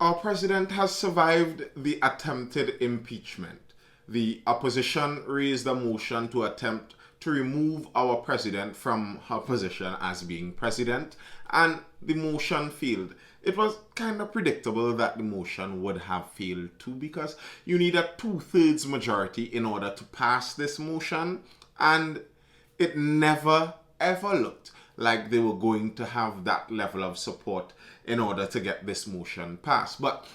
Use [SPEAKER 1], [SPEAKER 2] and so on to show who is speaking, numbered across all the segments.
[SPEAKER 1] Our president has survived the attempted impeachment. The opposition raised a motion to attempt to remove our president from her position as being president, and the motion failed. It was kind of predictable that the motion would have failed too, because you need a two-thirds majority in order to pass this motion, and it never ever looked like they were going to have that level of support in order to get this motion passed. But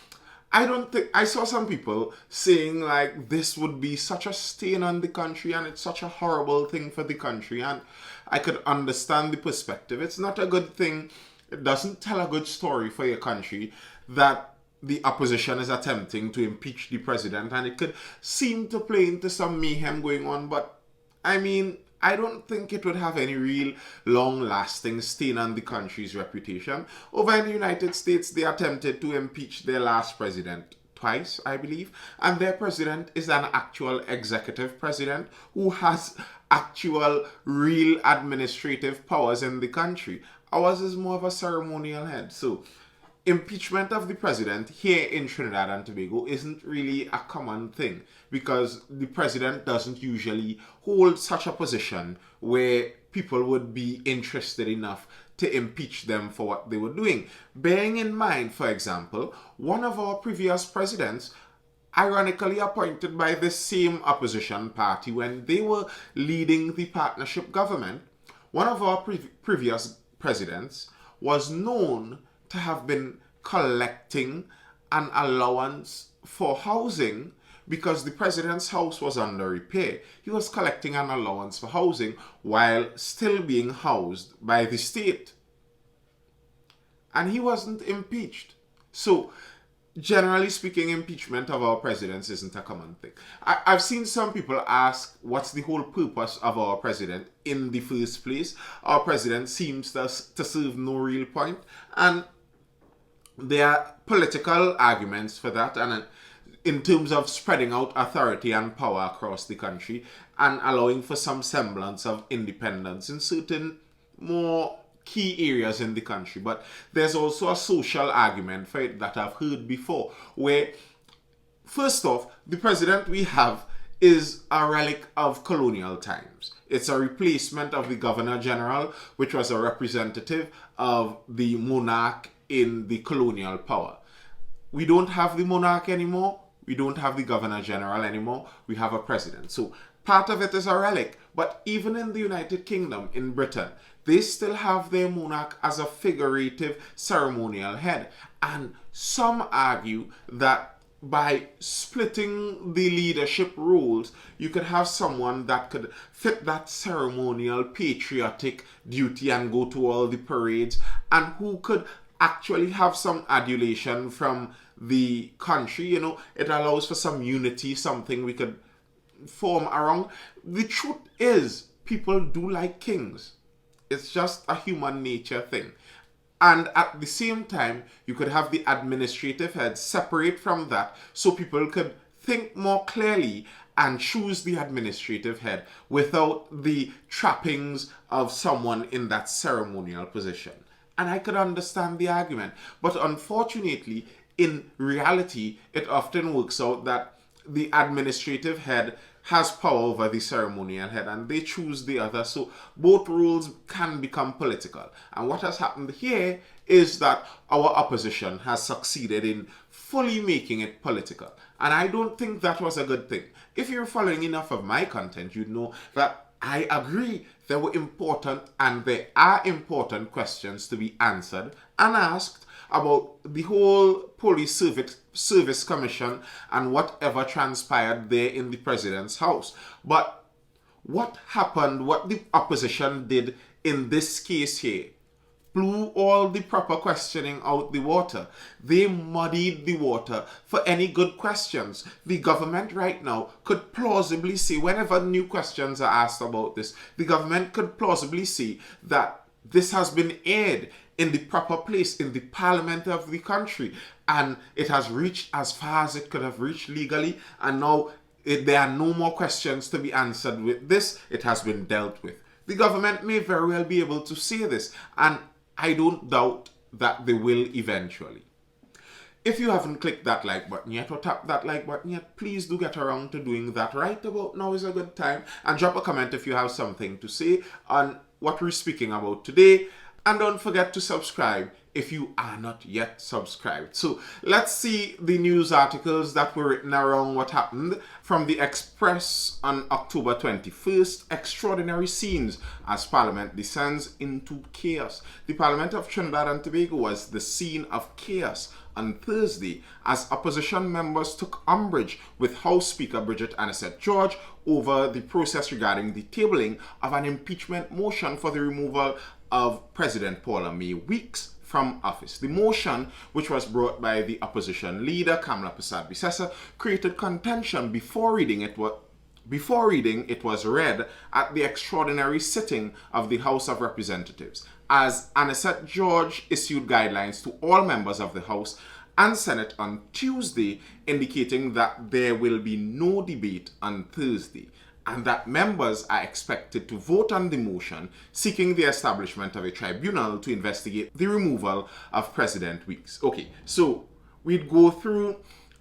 [SPEAKER 1] I don't think I saw some people saying like this would be such a stain on the country and it's such a horrible thing for the country, and I could understand the perspective. It's not a good thing. It doesn't tell a good story for your country that the opposition is attempting to impeach the president, and it could seem to play into some mayhem going on. But I mean, I don't think it would have any real long-lasting stain on the country's reputation. Over in the United States, they attempted to impeach their last president twice, I believe, and their president is an actual executive president who has actual real administrative powers in the country. Ours is more of a ceremonial head. So impeachment of the president here in Trinidad and Tobago isn't really a common thing, because the president doesn't usually hold such a position where people would be interested enough to impeach them for what they were doing. Bearing in mind, for example, one of our previous presidents, ironically appointed by the same opposition party when they were leading the partnership government, one of our previous presidents was known to have been collecting an allowance for housing because the president's house was under repair. He was collecting an allowance for housing while still being housed by the state. And he wasn't impeached. So, generally speaking, impeachment of our presidents isn't a common thing. I've seen some people ask, what's the whole purpose of our president in the first place? Our president seems to serve no real point. And there are political arguments for that, and in terms of spreading out authority and power across the country and allowing for some semblance of independence in certain more key areas in the country. But there's also a social argument for it that I've heard before, where first off, the president we have is a relic of colonial times. It's a replacement of the governor general, which was a representative of the monarch in the colonial power. We don't have the monarch anymore. We don't have the governor general anymore. We have a president. So part of it is a relic. But even in the United Kingdom, in Britain, they still have their monarch as a figurative ceremonial head. And some argue that by splitting the leadership roles, you could have someone that could fit that ceremonial patriotic duty and go to all the parades, and who could actually have some adulation from the country. You know, it allows for some unity, something we could form around. The truth is, people do like kings. It's just a human nature thing. And at the same time, you could have the administrative head separate from that, so people could think more clearly and choose the administrative head without the trappings of someone in that ceremonial position. And I could understand the argument. But unfortunately, in reality, it often works out that the administrative head has power over the ceremonial head and they choose the other. So both roles can become political. And what has happened here is that our opposition has succeeded in fully making it political. And I don't think that was a good thing. If you're following enough of my content, you'd know that I agree there were important and there are important questions to be answered and asked about the whole police service commission and whatever transpired there in the president's house. But what happened, what the opposition did in this case here, blew all the proper questioning out the water. They muddied the water for any good questions. The government right now could plausibly see, whenever new questions are asked about this, the government could plausibly see that this has been aired in the proper place, in the parliament of the country, and it has reached as far as it could have reached legally, and now there are no more questions to be answered with this. It has been dealt with. The government may very well be able to say this, and I don't doubt that they will eventually. If you haven't clicked that like button yet or tapped that like button yet, please do get around to doing that. Right about now is a good time. And drop a comment if you have something to say on what we're speaking about today. And don't forget to subscribe if you are not yet subscribed. So let's see the news articles that were written around what happened from the Express on October 21st. Extraordinary scenes as Parliament descends into chaos. The Parliament of Trinidad and Tobago was the scene of chaos on Thursday as opposition members took umbrage with House Speaker Bridget Anisette George over the process regarding the tabling of an impeachment motion for the removal of President Paula May Weeks from office. The motion, which was brought by the opposition leader Kamla Persad-Bissessar, created contention before reading it was read at the extraordinary sitting of the House of Representatives, as Anisette George issued guidelines to all members of the House and Senate on Tuesday, indicating that there will be no debate on Thursday, and that members are expected to vote on the motion seeking the establishment of a tribunal to investigate the removal of President Weeks. Okay, so we'd go through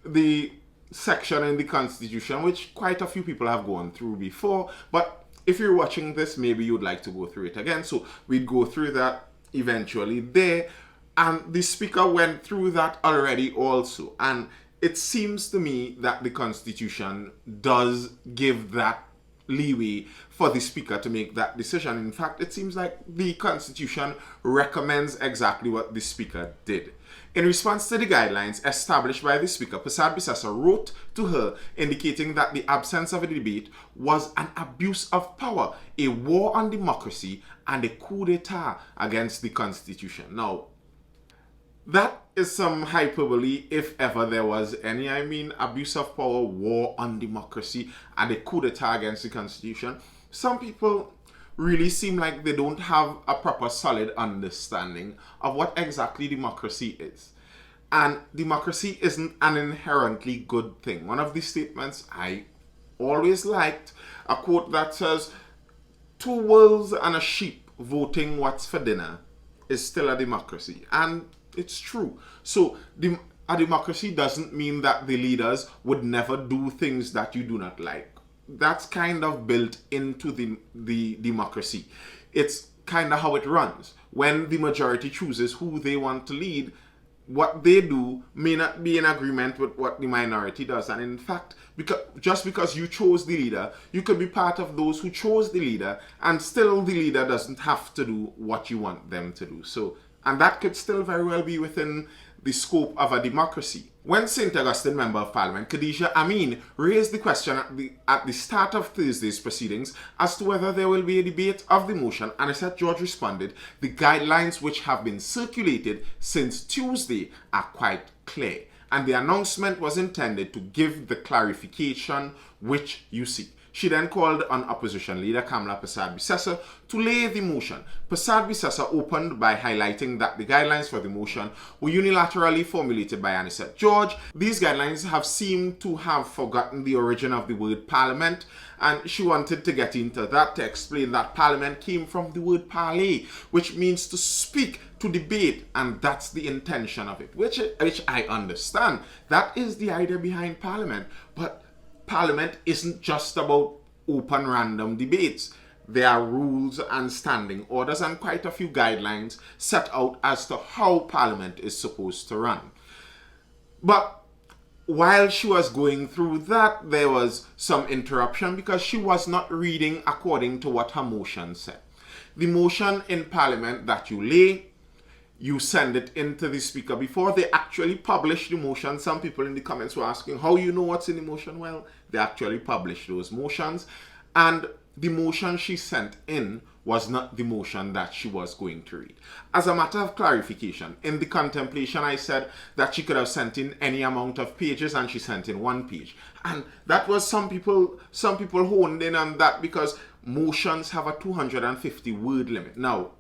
[SPEAKER 1] the section in the Constitution, which quite a few people have gone through before, but if you're watching this, maybe you'd like to go through it again. So we'd go through that eventually there, and the Speaker went through that already also, and it seems to me that the Constitution does give that leeway for the Speaker to make that decision. In fact, it seems like the Constitution recommends exactly what the Speaker did. In response to the guidelines established by the Speaker, Persad-Bissessar wrote to her indicating that the absence of a debate was an abuse of power, a war on democracy, and a coup d'etat against the Constitution. Now, that is some hyperbole, if ever there was any. I mean, abuse of power, war on democracy, and a coup d'etat against the Constitution. Some people really seem like they don't have a proper solid understanding of what exactly democracy is. And democracy isn't an inherently good thing. One of the statements I always liked, a quote that says, 2 wolves and a sheep voting what's for dinner is still a democracy. And it's true. So a democracy doesn't mean that the leaders would never do things that you do not like. That's kind of built into the democracy. It's kind of how it runs. When the majority chooses who they want to lead, what they do may not be in agreement with what the minority does. And in fact, just because you chose the leader, you could be part of those who chose the leader, and still the leader doesn't have to do what you want them to do. So, and that could still very well be within the scope of a democracy. When St. Augustine Member of Parliament Khadija Amin raised the question at the start of Thursday's proceedings as to whether there will be a debate of the motion, Anisette George responded, "The guidelines which have been circulated since Tuesday are quite clear, and the announcement was intended to give the clarification which you seek." She then called on opposition leader Kamla Persad-Bissessar to lay the motion. Persad-Bissessar opened by highlighting that the guidelines for the motion were unilaterally formulated by Anisette George. These guidelines have seemed to have forgotten the origin of the word parliament, and she wanted to get into that to explain that parliament came from the word parler, which means to speak, to debate, and that's the intention of it, which I understand. That is the idea behind parliament, but Parliament isn't just about open random debates. There are rules and standing orders and quite a few guidelines set out as to how Parliament is supposed to run. But while she was going through that, there was some interruption because she was not reading according to what her motion said. The motion in Parliament that you lay, you send it into the Speaker before they actually publish the motion. Some people in the comments were asking how you know what's in the motion. Well, they actually publish those motions, and the motion she sent in was not the motion that she was going to read. As a matter of clarification, in the contemplation I said that she could have sent in any amount of pages, and she sent in 1 page. And that was some people honed in on that because motions have a 250 word limit. Now,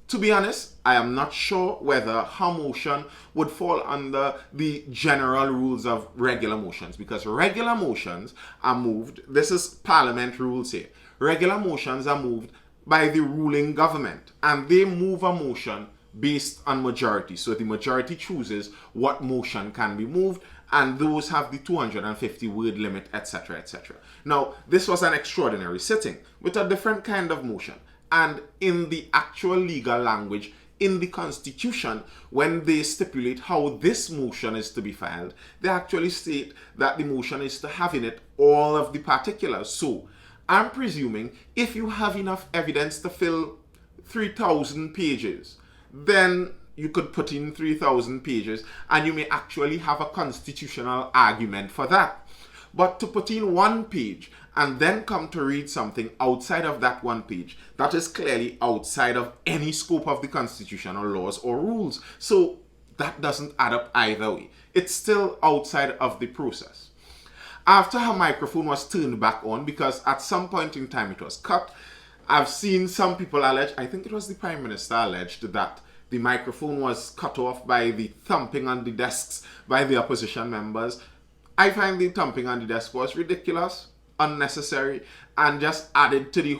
[SPEAKER 1] to be honest, I am not sure whether her motion would fall under the general rules of regular motions, because regular motions are moved, this is Parliament rules here, regular motions are moved by the ruling government, and they move a motion based on majority. So the majority chooses what motion can be moved, and those have the 250 word limit, etc., etc. Now, this was an extraordinary sitting with a different kind of motion. And in the actual legal language, in the Constitution, when they stipulate how this motion is to be filed, they actually state that the motion is to have in it all of the particulars. So, I'm presuming if you have enough evidence to fill 3,000 pages, then you could put in 3,000 pages and you may actually have a constitutional argument for that. But to put in one page and then come to read something outside of that one page, that is clearly outside of any scope of the constitutional laws or rules. So that doesn't add up either way. It's still outside of the process. After her microphone was turned back on, because at some point in time it was cut, I've seen some people allege, I think it was the Prime Minister alleged, that the microphone was cut off by the thumping on the desks by the opposition members. I find the thumping on the desk was ridiculous, unnecessary, and just added to the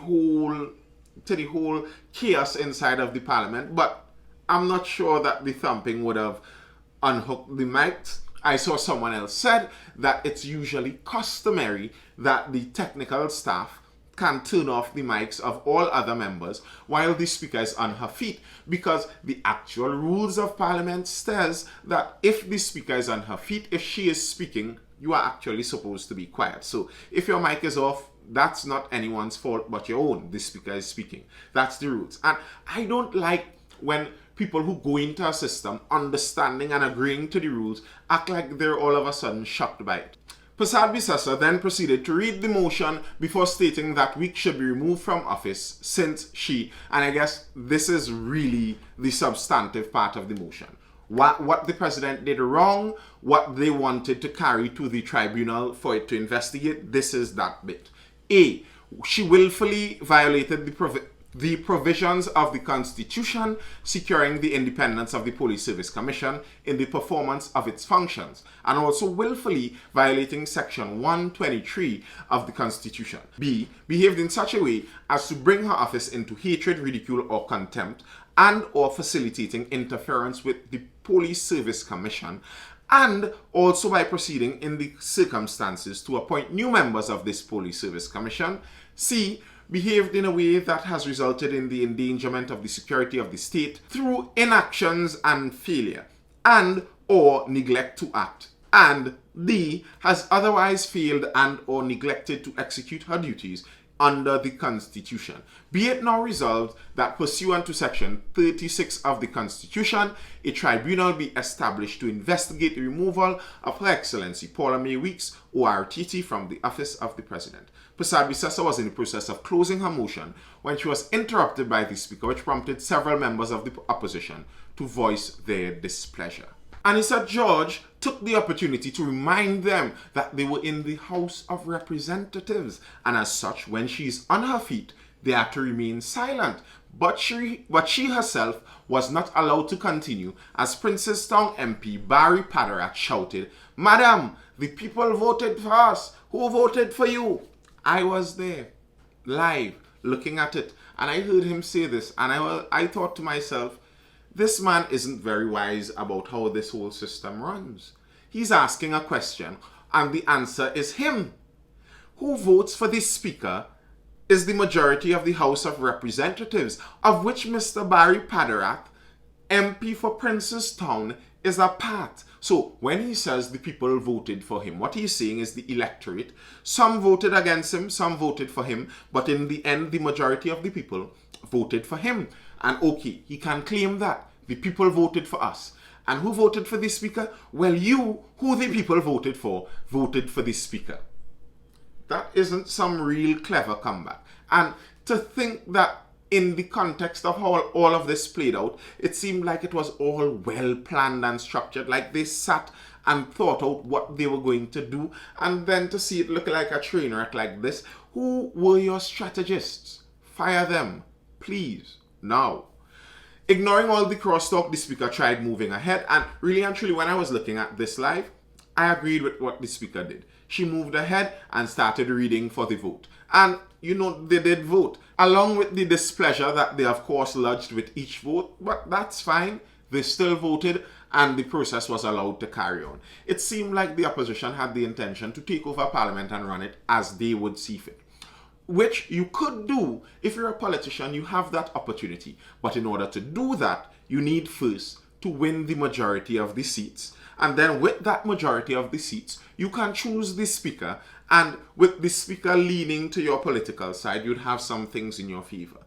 [SPEAKER 1] whole chaos inside of the parliament. But I'm not sure that the thumping would have unhooked the mics. I saw someone else said that it's usually customary that the technical staff can turn off the mics of all other members while the speaker is on her feet, because the actual rules of parliament says that if the speaker is on her feet, if she is speaking, you are actually supposed to be quiet. So if your mic is off, that's not anyone's fault but your own. The speaker is speaking. That's the rules. And I don't like when people who go into a system understanding and agreeing to the rules act like they're all of a sudden shocked by it. Prasad Bisasa then proceeded to read the motion before stating that Week should be removed from office since she, and I guess this is really the substantive part of the motion, what the president did wrong, what they wanted to carry to the tribunal for it to investigate. This is that bit. A, she willfully violated the provisions of the Constitution securing the independence of the Police Service Commission in the performance of its functions, and also willfully violating Section 123 of the Constitution. B, behaved in such a way as to bring her office into hatred, ridicule, or contempt, and or facilitating interference with the Police Service Commission, and also by proceeding in the circumstances to appoint new members of this Police Service Commission. C, behaved in a way that has resulted in the endangerment of the security of the state through inactions and failure, and or neglect to act. And D, has otherwise failed and or neglected to execute her duties under the Constitution. Be it now resolved that pursuant to Section 36 of the Constitution, a tribunal be established to investigate the removal of Her Excellency Paula May Weeks, ORTT, from the office of the President. Prasad Bisasa was in the process of closing her motion when she was interrupted by the Speaker, which prompted several members of the opposition to voice their displeasure. Anissa George took the opportunity to remind them that they were in the House of Representatives, and as such, when she's on her feet, they are to remain silent. But she herself was not allowed to continue, as Princestown MP Barry Padarat shouted, "Madam, the people voted for us. Who voted for you?" I was there, live, looking at it, and I heard him say this, and I thought to myself, this man isn't very wise about how this whole system runs. He's asking a question, and the answer is him. Who votes for the Speaker is the majority of the House of Representatives, of which Mr. Barry Padarat, MP for Princestown, is a part. So when he says the people voted for him, what he's saying is the electorate. Some voted against him, some voted for him, but in the end, the majority of the people voted for him. And okay, he can claim that the people voted for us. And who voted for the Speaker? Well, you, who the people voted for the Speaker. That isn't some real clever comeback. And to think that in the context of how all of this played out, it seemed like it was all well planned and structured, like they sat and thought out what they were going to do, and then to see it look like a train wreck like this. Who were your strategists? Fire them, please, now. Ignoring all the crosstalk, the Speaker tried moving ahead, and really and truly, when I was looking at this live, I agreed with what the Speaker did. She moved ahead and started reading for the vote. And, you know, they did vote. along with the displeasure that they of course lodged with each vote, but that's fine. They still voted and the process was allowed to carry on. It seemed like the opposition had the intention to take over Parliament and run it as they would see fit. Which you could do. If you're a politician, you have that opportunity. But in order to do that, you need first to win the majority of the seats. And then with that majority of the seats, you can choose the speaker. And with the speaker leaning to your political side, you'd have some things in your favor.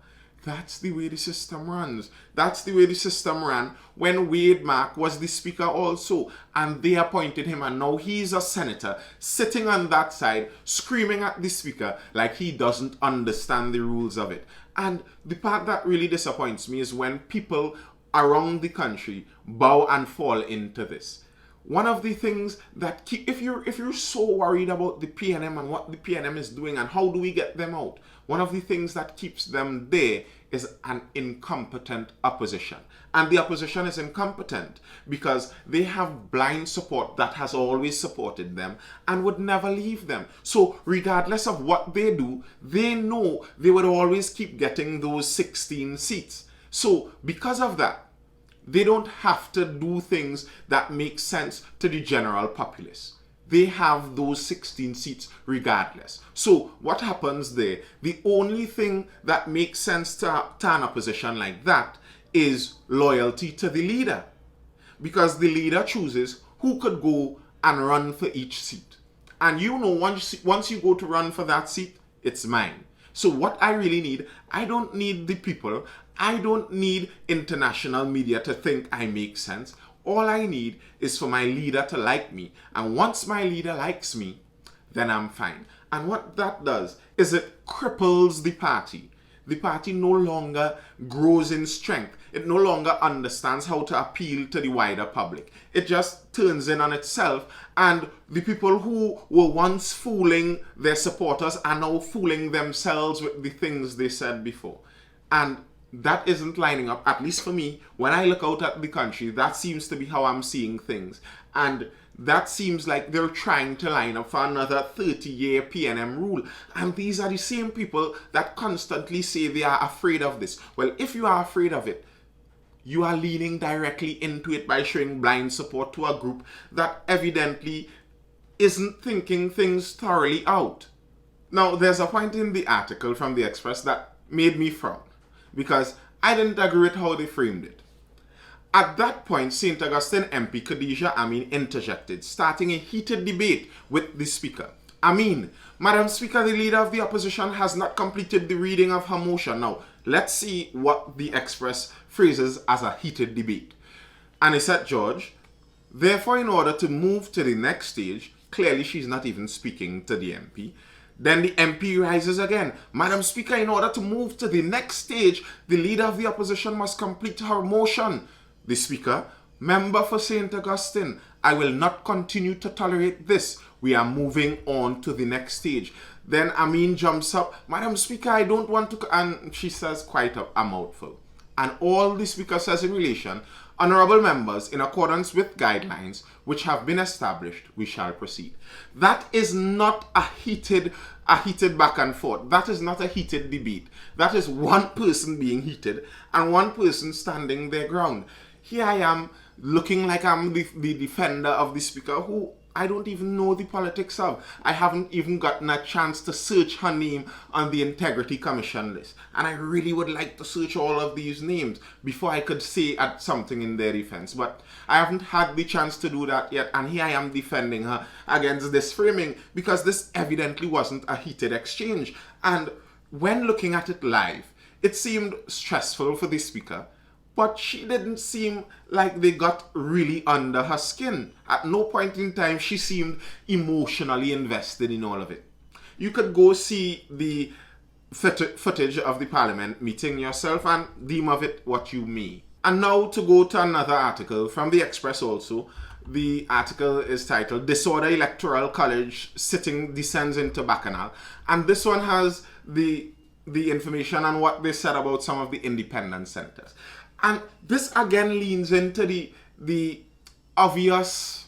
[SPEAKER 1] That's the way the system runs. That's the way the system ran when Wade Mark was the speaker also. And they appointed him and now he's a senator sitting on that side screaming at the speaker like he doesn't understand the rules of it. And the part that really disappoints me is when people around the country bow and fall into this. One of the things that if you're so worried about the PNM and what the PNM is doing and how do we get them out, one of the things that keeps them there is an incompetent opposition. And the opposition is incompetent because they have blind support that has always supported them and would never leave them. So regardless of what they do, they know they would always keep getting those 16 seats. So because of that, they don't have to do things that make sense to the general populace. They have those 16 seats regardless. So what happens there? The only thing that makes sense to an opposition like that is loyalty to the leader. Because the leader chooses who could go and run for each seat. And you know, once you go to run for that seat, it's mine. So what I really need, I don't need the people. I don't need international media to think I make sense. All I need is for my leader to like me. And once my leader likes me, then I'm fine. And what that does is it cripples the party. The party no longer grows in strength. It no longer understands how to appeal to the wider public. It just turns in on itself, and the people who were once fooling their supporters are now fooling themselves with the things they said before. And that isn't lining up, at least for me. When I look out at the country, that seems to be how I'm seeing things. And that seems like they're trying to line up for another 30-year PNM rule. And these are the same people that constantly say they are afraid of this. Well, if you are afraid of it, you are leaning directly into it by showing blind support to a group that evidently isn't thinking things thoroughly out. Now, there's a point in the article from the Express that made me frown, because I didn't agree with how they framed it. At that point, St. Augustine MP Khadija Amin interjected, starting a heated debate with the Speaker. Amin, Madam Speaker, the Leader of the Opposition has not completed the reading of her motion. Now, let's see what the Express phrases as a heated debate. Anisette George, therefore, in order to move to the next stage, clearly she's not even speaking to the MP. Then the MP rises again. Madam Speaker, in order to move to the next stage, the Leader of the Opposition must complete her motion. The Speaker, Member for St. Augustine, I will not continue to tolerate this. We are moving on to the next stage. Then Amin jumps up. Madam Speaker, I don't want to... And she says quite a mouthful. And all the Speaker says in relation, Honourable members, in accordance with guidelines which have been established, we shall proceed. That is not a heated back and forth. That is not a heated debate. That is one person being heated and one person standing their ground. Here I am looking like I'm the defender of the Speaker who I don't even know the politics of. I haven't even gotten a chance to search her name on the Integrity Commission list. And I really would like to search all of these names before I could say something in their defense. But I haven't had the chance to do that yet. And here I am defending her against this framing because this evidently wasn't a heated exchange. And when looking at it live, it seemed stressful for the Speaker. But she didn't seem like they got really under her skin. At no point in time she seemed emotionally invested in all of it. You could go see the footage of the Parliament meeting yourself and deem of it what you may. And now to go to another article from the Express also. The article is titled Disorder Electoral College Sitting Descends into Bacchanal. And this one has the information on what they said about some of the independent centers. And this again leans into the obvious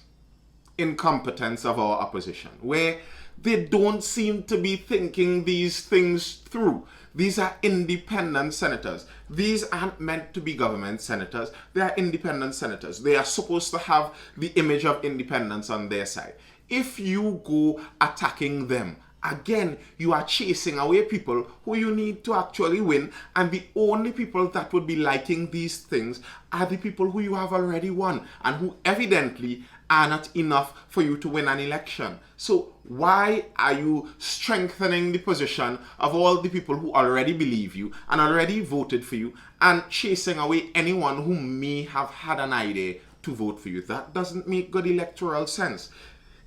[SPEAKER 1] incompetence of our opposition, where they don't seem to be thinking these things through. These are independent senators. These aren't meant to be government senators. They are independent senators. They are supposed to have the image of independence on their side. If you go attacking them, again, you are chasing away people who you need to actually win, and the only people that would be liking these things are the people who you have already won and who evidently are not enough for you to win an election. So why are you strengthening the position of all the people who already believe you and already voted for you and chasing away anyone who may have had an idea to vote for you? That doesn't make good electoral sense.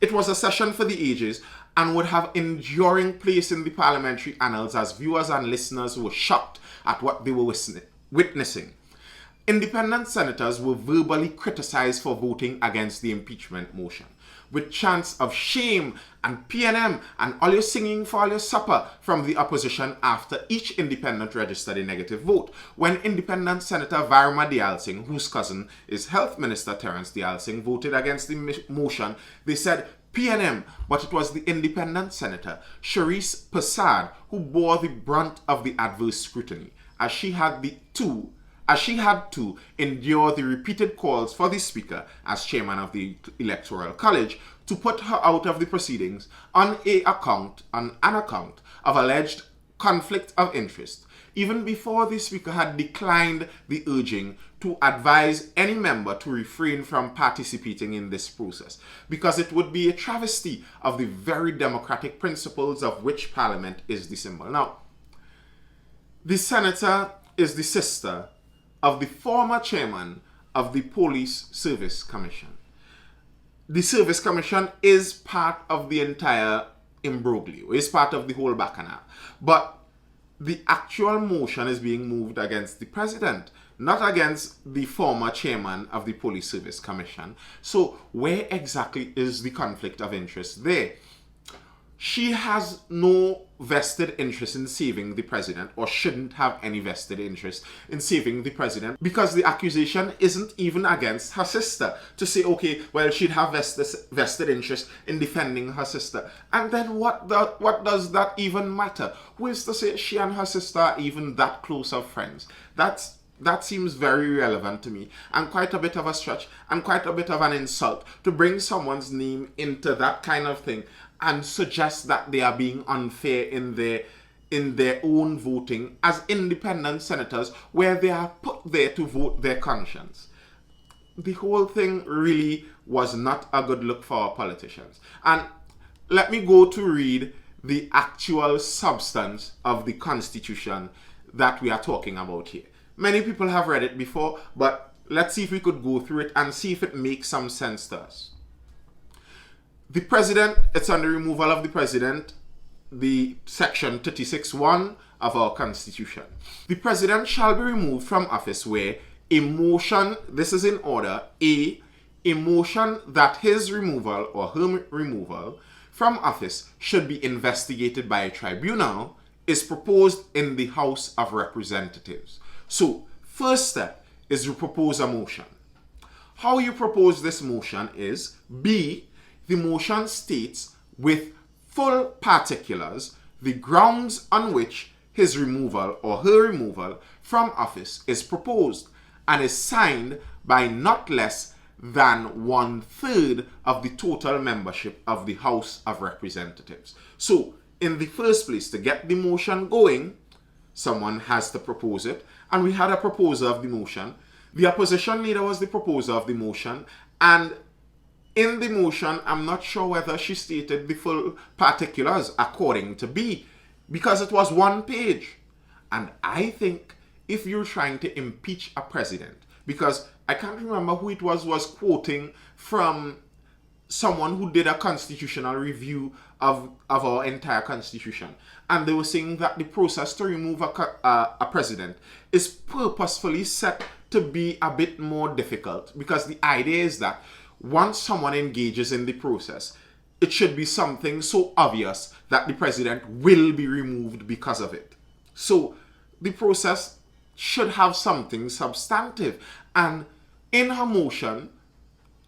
[SPEAKER 1] It was a session for the ages and would have enduring place in the parliamentary annals as viewers and listeners were shocked at what they were witnessing. Independent senators were verbally criticized for voting against the impeachment motion, with chants of shame and PNM and all your singing for all your supper from the opposition after each independent registered a negative vote. When Independent Senator Varma Dayal-Singh, whose cousin is Health Minister Terence Dayal-Singh, voted against the motion, they said PNM, but it was the independent senator, Sharice Persad, who bore the brunt of the adverse scrutiny, as she had to endure the repeated calls for the Speaker, as chairman of the Electoral College, to put her out of the proceedings on an account of alleged conflict of interest, even before the Speaker had declined the urging to advise any member to refrain from participating in this process, because it would be a travesty of the very democratic principles of which Parliament is the symbol. Now, the senator is the sister of the former chairman of the Police Service Commission. The Service Commission is part of the entire imbroglio, is part of the whole bacchanal. But the actual motion is being moved against the president, not against the former chairman of the Police Service Commission. So where exactly is the conflict of interest there? She has no vested interest in saving the president, or shouldn't have any vested interest in saving the president, because the accusation isn't even against her sister to say, okay, well, she'd have vested interest in defending her sister. And then what does that even matter? Who is to say she and her sister are even that close of friends? That seems very relevant to me, and quite a bit of a stretch and quite a bit of an insult to bring someone's name into that kind of thing and suggest that they are being unfair in their own voting as independent senators, where they are put there to vote their conscience. The whole thing really was not a good look for our politicians. And let me go to read the actual substance of the Constitution that we are talking about here. Many people have read it before, but let's see if we could go through it and see if it makes some sense to us. The president, it's on the removal of the president, the section 36(1) of our Constitution. The president shall be removed from office where a motion, this is in order, a motion that his removal or her removal from office should be investigated by a tribunal is proposed in the House of Representatives. So, first step is you propose a motion. How you propose this motion is B, the motion states with full particulars the grounds on which his removal or her removal from office is proposed, and is signed by not less than 1/3 of the total membership of the House of Representatives. So, in the first place, to get the motion going, someone has to propose it, and we had a proposer of the motion. The opposition leader was the proposer of the motion, and in the motion, I'm not sure whether she stated the full particulars according to B, because it was one page. And I think if you're trying to impeach a president, because I can't remember who it was quoting from someone who did a constitutional review of our entire constitution, and they were saying that the process to remove a president is purposefully set to be a bit more difficult, because the idea is that once someone engages in the process, it should be something so obvious that the president will be removed because of it. So the process should have something substantive. And in her motion,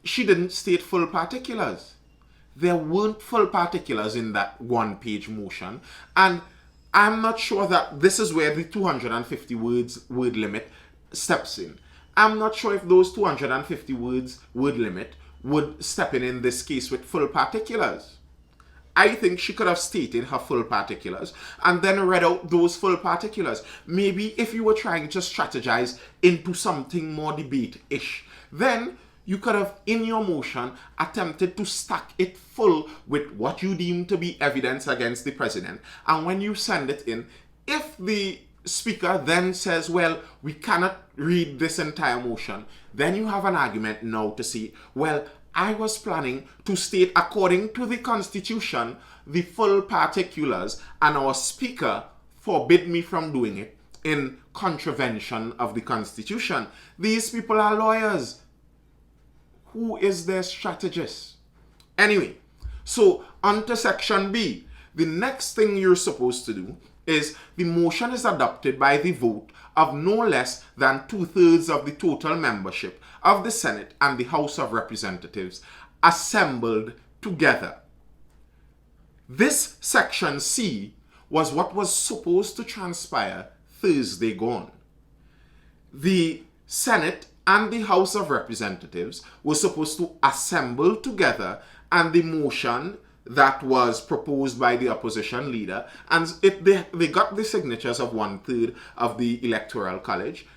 [SPEAKER 1] she didn't state full particulars. There weren't full particulars in that one-page motion, and I'm not sure that this is where the 250 word limit steps in. I'm not sure if those 250 word limit would step in this case with full particulars. I think she could have stated her full particulars and then read out those full particulars. Maybe if you were trying to strategize into something more debate-ish, then you could have, in your motion, attempted to stack it full with what you deem to be evidence against the president. And when you send it in, if the speaker then says, well, we cannot read this entire motion, then you have an argument now to say, well, I was planning to state according to the Constitution the full particulars, and our speaker forbid me from doing it in contravention of the Constitution. These people are lawyers. Who is their strategist? Anyway, so on to section B. The next thing you're supposed to do is the motion is adopted by the vote of no less than 2/3 of the total membership of the Senate and the House of Representatives assembled together. This section C was what was supposed to transpire Thursday gone. The Senate and the House of Representatives were supposed to assemble together, and the motion that was proposed by the opposition leader, and they got the signatures of 1/3 of the Electoral College.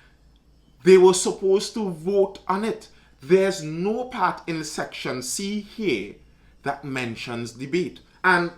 [SPEAKER 1] They were supposed to vote on it. There's no part in section C here that mentions debate. And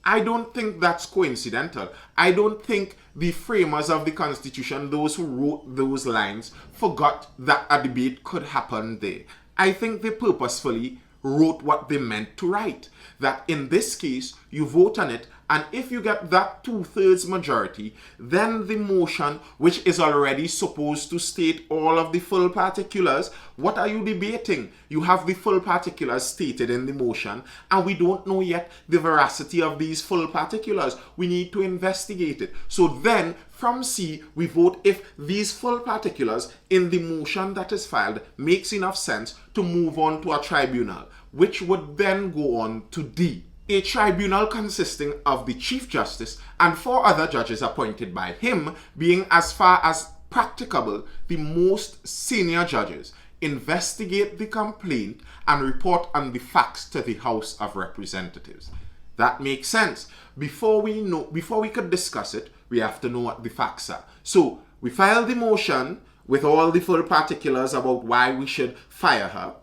[SPEAKER 1] I don't think that's coincidental. I don't think the framers of the Constitution, those who wrote those lines, forgot that a debate could happen there. I think they purposefully wrote what they meant to write. That in this case, you vote on it, and if you get that 2/3 majority, then the motion, which is already supposed to state all of the full particulars, what are you debating? You have the full particulars stated in the motion, and we don't know yet the veracity of these full particulars. We need to investigate it. So then, from C, we vote if these full particulars in the motion that is filed makes enough sense to move on to a tribunal, which would then go on to D, a tribunal consisting of the Chief Justice and 4 other judges appointed by him, being as far as practicable the most senior judges, investigate the complaint and report on the facts to the House of Representatives. That makes sense. Before we could discuss it, we have to know what the facts are. So we file the motion with all the full particulars about why we should fire her.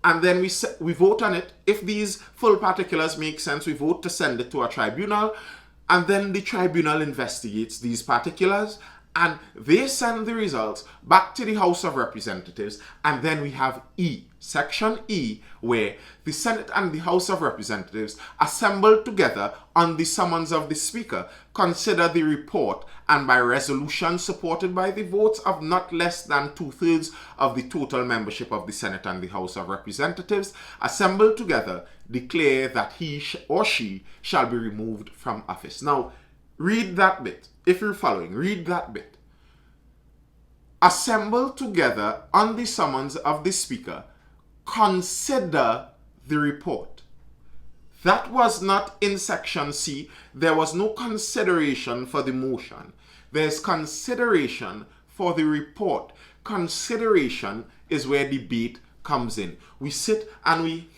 [SPEAKER 1] And then we vote on it. If these full particulars make sense, we vote to send it to a tribunal. And then the tribunal investigates these particulars. And they send the results back to the House of Representatives. And then we have E, section E, where the Senate and the House of Representatives assemble together on the summons of the Speaker, consider the report, and by resolution supported by the votes of not less than 2/3 of the total membership of the Senate and the House of Representatives, assemble together, declare that he or she shall be removed from office. Now, read that bit. If you're following, read that bit. Assemble together on the summons of the Speaker, consider the report. That was not in section C. There was no consideration for the motion. There's consideration for the report. Consideration is where debate comes in. We sit and we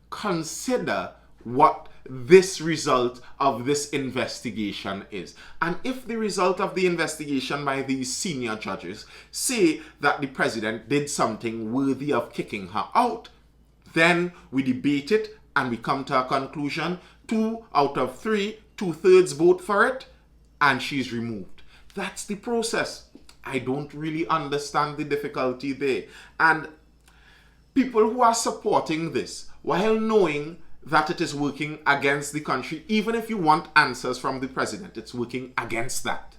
[SPEAKER 1] consider what this result of this investigation is. And if the result of the investigation by these senior judges say that the president did something worthy of kicking her out, then we debate it and we come to a conclusion. 2 out of 3, 2/3 vote for it, and she's removed. That's the process. I don't really understand the difficulty there. And people who are supporting this, while knowing that it is working against the country, even if you want answers from the president, it's working against that.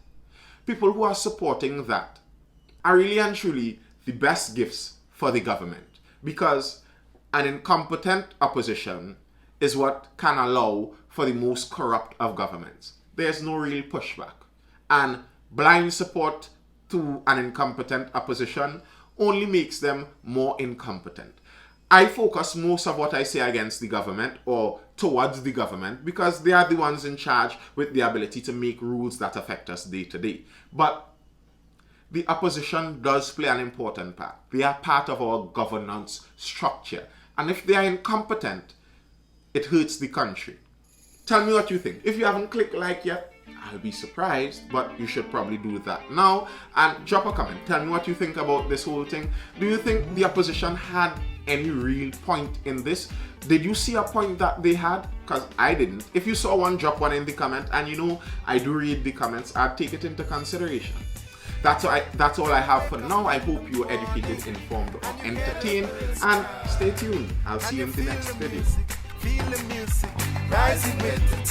[SPEAKER 1] People who are supporting that are really and truly the best gifts for the government, because an incompetent opposition is what can allow for the most corrupt of governments. There's no real pushback. And blind support to an incompetent opposition only makes them more incompetent. I focus most of what I say against the government or towards the government because they are the ones in charge with the ability to make rules that affect us day to day. But the opposition does play an important part. They are part of our governance structure. And if they are incompetent, it hurts the country. Tell me what you think. If you haven't clicked like yet, I'll be surprised, but you should probably do that now. And drop a comment. Tell me what you think about this whole thing. Do you think the opposition had any real point in this? Did you see a point that they had? Because I didn't. If you saw one, drop one in the comment. And you know, I do read the comments. I'll take it into consideration. That's all I have for now. I hope you are educated, informed, or entertained. And stay tuned. I'll see you in the next video. Feel the music, rising with the time.